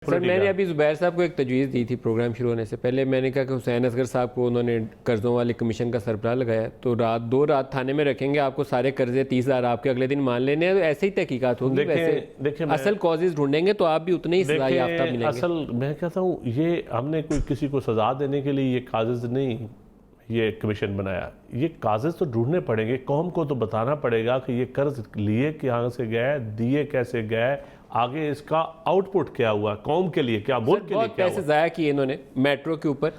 Sir मैंने अभी जुबैर साहब को एक तजवीज़ दी थी प्रोग्राम शुरू होने से पहले। मैंने कहा कि हुसैन असगर साहब को उन्होंने कर्ज़ों वाले कमीशन का सरबराह लगाया, तो दो रात थाने में रखेंगे, आपको सारे कर्जे 30,000 आपके अगले दिन मान लेने हैं, तो ऐसे ही तहकीकात होगी। वैसे असल कॉजेज ढूंढेंगे तो आप भी उतने ही सजा याफ्ता मिलेंगे। असल मैं कहता हूँ ये हमने कोई किसी को सजा देने के लिए ये कागज नहीं ये कमीशन बनाया, ये कागज तो ढूंढने पड़ेंगे। कौम को तो बताना पड़ेगा कि ये कर्ज लिए कहाँ से गए, दिए कैसे गए, आगे इसका आउटपुट क्या हुआ, कौम के लिए क्या, मुल्क के लिए क्या पैसे जाया किए इन्होंने मेट्रो के ऊपर,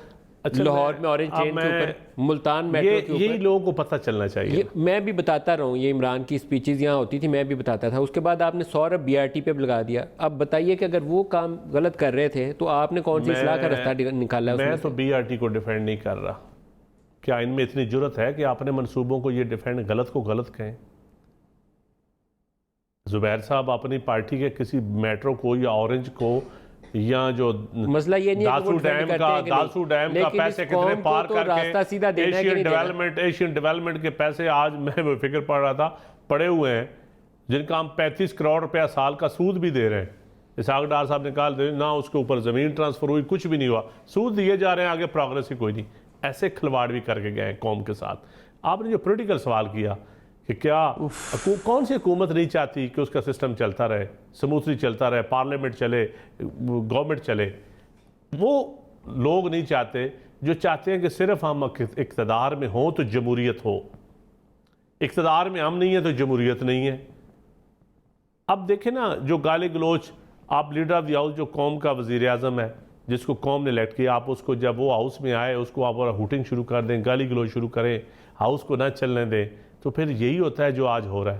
लाहौर में ऑरेंज ट्रेन के ऊपर, मुल्तान मेट्रो के ऊपर। यही लोगों को पता चलना चाहिए। मैं भी बताता रहा हूँ, ये इमरान की स्पीचेज यहाँ होती थी, मैं भी बताता था। उसके बाद आपने 100 अरब BRT पे लगा दिया। अब बताइए कि अगर वो काम गलत कर रहे थे तो आपने कौन सी इस्लाह का रास्ता निकाला? मैं तो BRT को डिफेंड नहीं कर रहा। क्या इनमें इतनी जुर्रत है कि अपने मंसूबों को ये डिफेंड गलत को गलत कहें? जुबैर साहब अपनी पार्टी के किसी मेट्रो को या ऑरेंज को या जो मसला ये नहीं दासू डैम का पैसे कितने पार करके एशियन डेवलपमेंट के पैसे आज मैं फिक्र पड़ रहा था पड़े हुए हैं, जिनका हम 35 करोड़ रुपया साल का सूद भी दे रहे हैं। इसहाक डार साहब ने कहा ना उसके ऊपर ज़मीन ट्रांसफ़र हुई, कुछ भी नहीं हुआ, सूद दिए जा रहे हैं, आगे प्रोग्रेस ही कोई नहीं। ऐसे खिलवाड़ भी करके गए कौम के साथ। आपने जो पॉलिटिकल सवाल किया कि क्या कौन सी हुकूमत नहीं चाहती कि उसका सिस्टम चलता रहे, स्मूथली चलता रहे, पार्लियामेंट चले, गवर्नमेंट चले। वो लोग नहीं चाहते जो चाहते हैं कि सिर्फ हम इक़्तिदार में हों तो जमहूरियत हो, इक़्तिदार में हम नहीं है तो जमहूरियत नहीं है। अब देखें ना, जो गाली गलोच, आप लीडर ऑफ द हाउस जो कौम का वज़ीर आज़म है, जिसको कौम ने इलेक्ट किया, आप उसको जब वो हाउस में आए उसको आप हुटिंग शुरू कर दें, गाली गलोच शुरू करें, हाउस को ना चलने दें, तो फिर यही होता है जो आज हो रहा है।